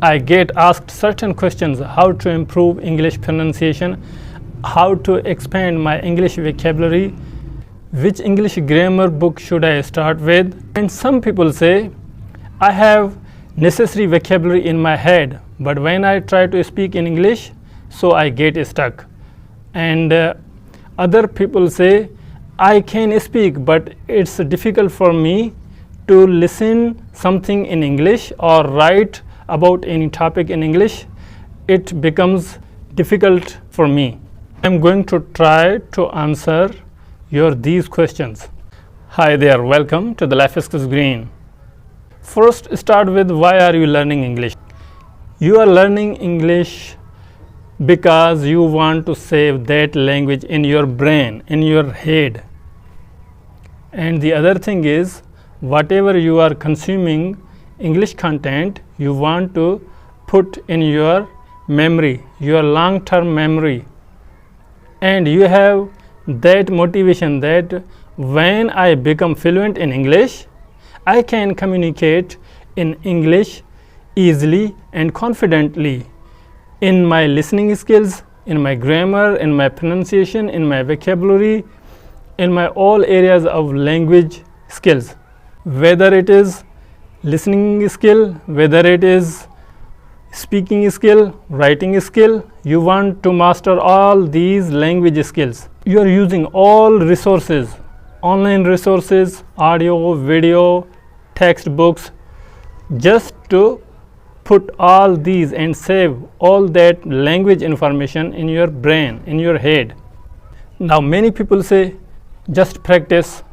I get asked certain questions: how to improve English pronunciation, how to expand my English vocabulary, which English grammar book should I start with. And some people say, I have necessary vocabulary in my head, but when I try to speak in English, so I get stuck. And other people say, I can speak, but it's difficult for me to listen something in English or write about any topic in English. It becomes difficult for me. I'm going to try to answer these questions. Hi there, welcome to the Life Skills Green. First, start with why are you learning English? You are learning English because you want to save that language in your brain, in your head. And the other thing is, whatever you are consuming English content, you want to put in your memory, your long-term memory. And you have that motivation that when I become fluent in English, I can communicate in English easily and confidently in my listening skills, in my grammar, in my pronunciation, in my vocabulary, in my all areas of language skills. Whether it is listening skill, whether it is speaking skill, writing skill, you want to master all these language skills. You are using all resources, online resources, audio, video, textbooks, just to put all these and save all that language information in your brain, in your head. Now many people say, just practice.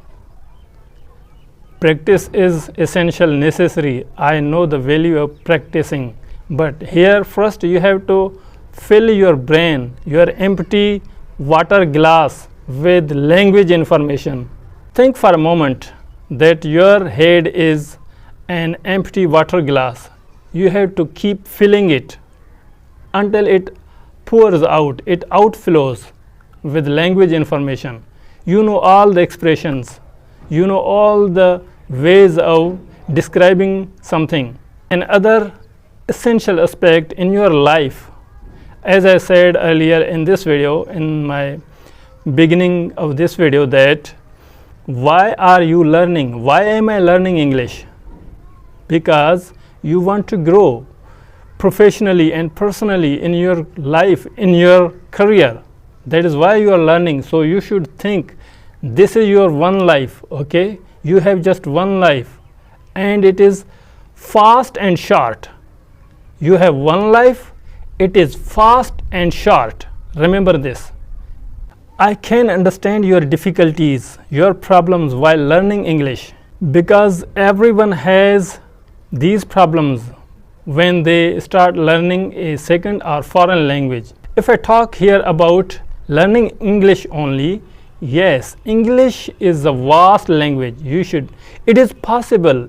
Practice is essential, necessary. I know the value of practicing. But here first you have to fill your brain, your empty water glass with language information. Think for a moment that your head is an empty water glass. You have to keep filling it until it pours out, it outflows with language information. You know all the expressions, you know all the ways of describing something. Another essential aspect in your life, as I said earlier in this video, in my beginning of this video, that why are you learning? Why am I learning English? Because you want to grow professionally and personally in your life, in your career. That is why you are learning. So you should think, this is your one life, okay? You have just one life, and it is fast and short. You have one life, it is fast and short. Remember this. I can understand your difficulties, your problems while learning English, because everyone has these problems when they start learning a second or foreign language. If I talk here about learning English only, yes, English is a vast language. It is possible.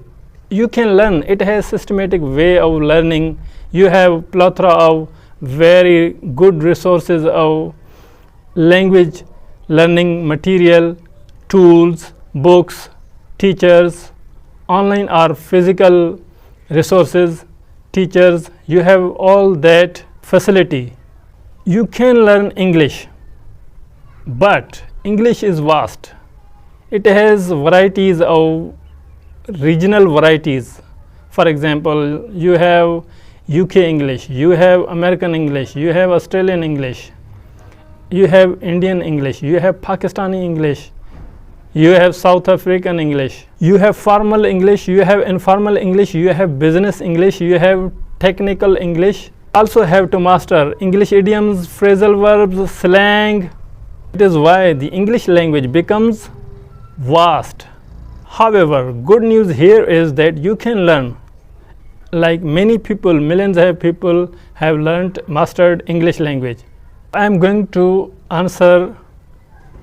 You can learn. It has systematic way of learning. You have plethora of very good resources of language learning material, tools, books, teachers, online or physical resources, teachers. You have all that facility. You can learn English, but English is vast. It has varieties of regional varieties. For example, you have UK English, you have American English, you have Australian English, you have Indian English, you have Pakistani English, you have South African English, you have formal English, you have informal English, you have business English, you have technical English. Also have to master English idioms, phrasal verbs, slang. It is why the English language becomes vast. However, good news here is that you can learn. Like many people, millions of people have mastered English language. I am going to answer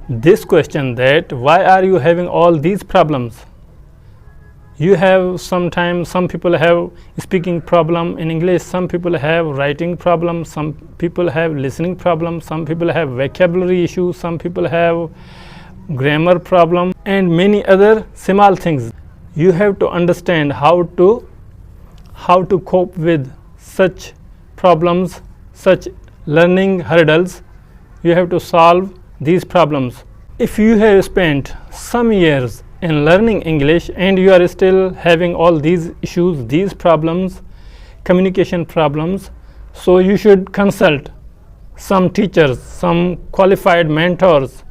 this question, that why are you having all these problems? You have some people have speaking problem in English, some people have writing problem, some people have listening problem, some people have vocabulary issues, some people have grammar problem, and many other small things. You have to understand how to cope with such problems, such learning hurdles. You have to solve these problems. If you have spent some years in learning English and you are still having all these issues, these problems, communication problems, so you should consult some teachers, some qualified mentors,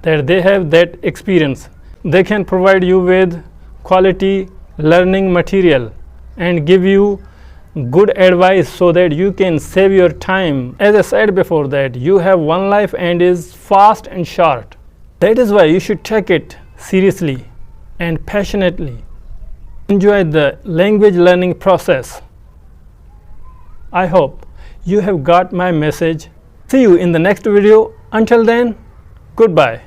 that they have that experience. They can provide you with quality learning material and give you good advice so that you can save your time. As I said before, that you have one life and is fast and short. That is why you should take it seriously and passionately. Enjoy the language learning process. I hope you have got my message. See you in the next video. Until then, goodbye.